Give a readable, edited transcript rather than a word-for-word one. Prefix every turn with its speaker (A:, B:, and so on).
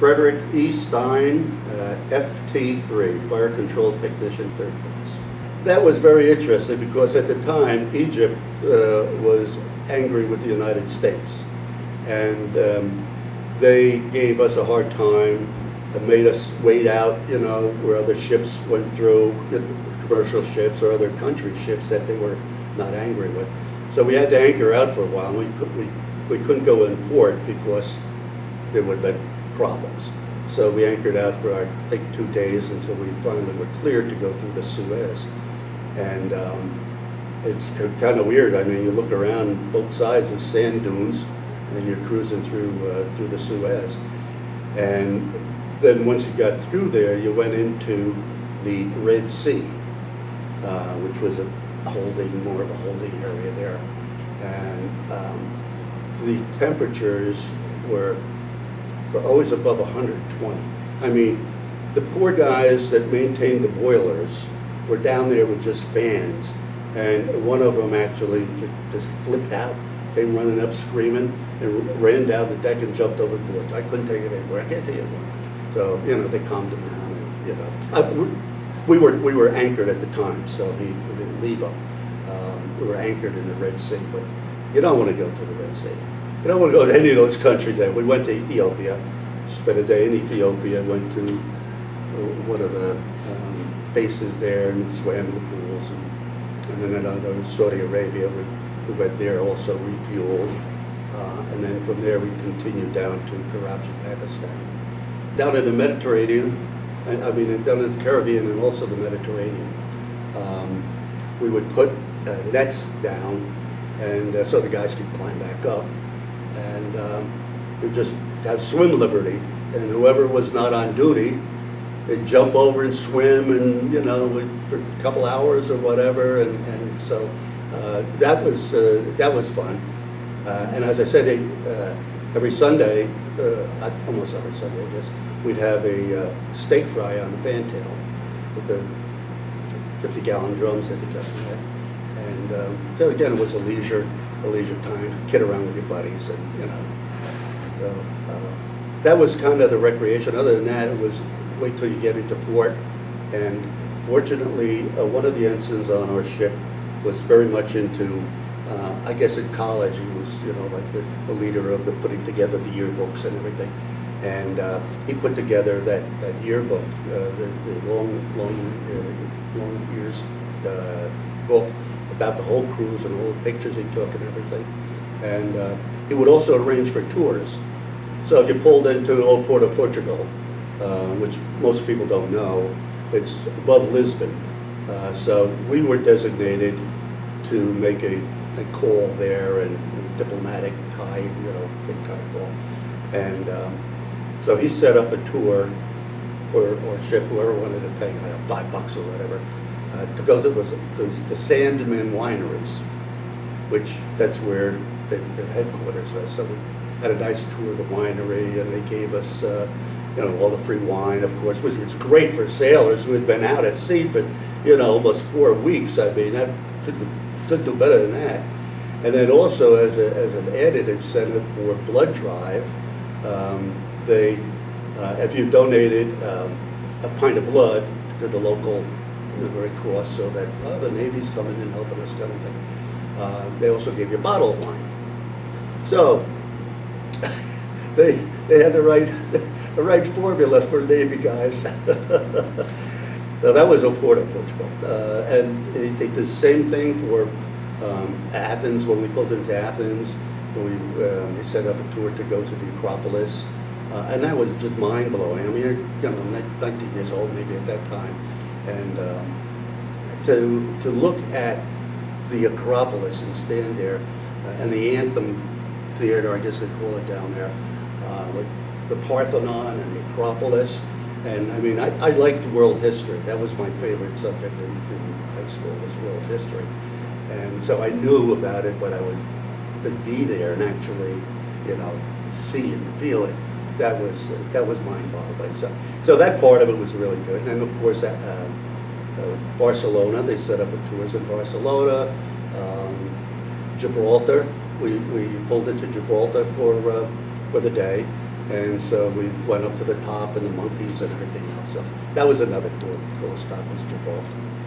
A: Frederick E. Stein, FT3, Fire Control Technician, 3rd class. That was very interesting because at the time, Egypt was angry with the United States. And they gave us a hard time and made us wait out, you know, where other ships went through, commercial ships or other country ships that they were not angry with. So we had to anchor out for a while. We couldn't go in port because there would have been problems. So we anchored out for, I think, 2 days until we finally were cleared to go through the Suez. And it's kind of weird. I mean, you look around, both sides of sand dunes, and you're cruising through the Suez. And then once you got through there, you went into the Red Sea, which was more of a holding area there. And the temperatures were always above 120. I mean, the poor guys that maintained the boilers were down there with just fans, and one of them actually just flipped out, came running up screaming, and ran down the deck and jumped overboard. I couldn't take it anymore. I can't take it anymore. So, you know, they calmed him down, and, you know. We were anchored at the time, so we didn't leave them. We were anchored in the Red Sea, but you don't want to go to the Red Sea. You don't want to go to any of those countries. We went to Ethiopia, spent a day in Ethiopia, went to one of the bases there and swam in the pools. And then another Saudi Arabia, we went there, also refueled. And then from there we continued down to Karachi, Pakistan. Down in the Mediterranean, down in the Caribbean and also the Mediterranean, we would put nets down, and so the guys could climb back up. And we'd just have swim liberty, and whoever was not on duty, they'd jump over and swim, and you know, for a couple hours or whatever, and so that was fun. And as I said, every Sunday, almost every Sunday, I guess, we'd have a steak fry on the fantail with the 50-gallon drums that the captain had. And so again, it was a leisure time to kid around with your buddies, and you know. So that was kind of the recreation. Other than that, it was wait till you get into port. And fortunately, one of the ensigns on our ship was very much into, I guess in college, he was, you know, like the leader of the putting together the yearbooks and everything. And he put together that yearbook, the long years book about the whole cruise and all the pictures he took and everything. And he would also arrange for tours. So if you pulled into Port of Portugal, which most people don't know, it's above Lisbon. So we were designated to make a call there, and diplomatic high, you know, big kind of call. And so he set up a tour for our ship, whoever wanted to pay, I don't know, $5 or whatever, to go to the Sandman wineries, which that's where the headquarters are. So we had a nice tour of the winery, and they gave us, you know, all the free wine, of course, which was great for sailors who had been out at sea for, you know, almost 4 weeks. I mean, that couldn't do better than that. And then also as an added incentive for blood drive, they, if you donated a pint of blood to the local Red Cross, so that the Navy's coming in helping us, kind of thing. They also gave you a bottle of wine. So they had the right formula for Navy guys. So that was Oporto, Portugal. And they did the same thing for Athens, when we pulled into Athens. They set up a tour to go to the Acropolis. And that was just mind-blowing. I mean, you're, you know, 19 years old maybe at that time. And to look at the Acropolis and stand there, and the Anthem Theater, I guess they call it down there, with the Parthenon and the Acropolis. And I mean, I liked world history. That was my favorite subject in high school, was world history. And so I knew about it, but I would be there and actually, you know, see and feel it. That was mind-boggling. So that part of it was really good. And then of course, Barcelona, they set up a tours in Barcelona. Gibraltar, we pulled into Gibraltar for the day. And so we went up to the top and the monkeys and everything else. So that was another cool stop, was Gibraltar.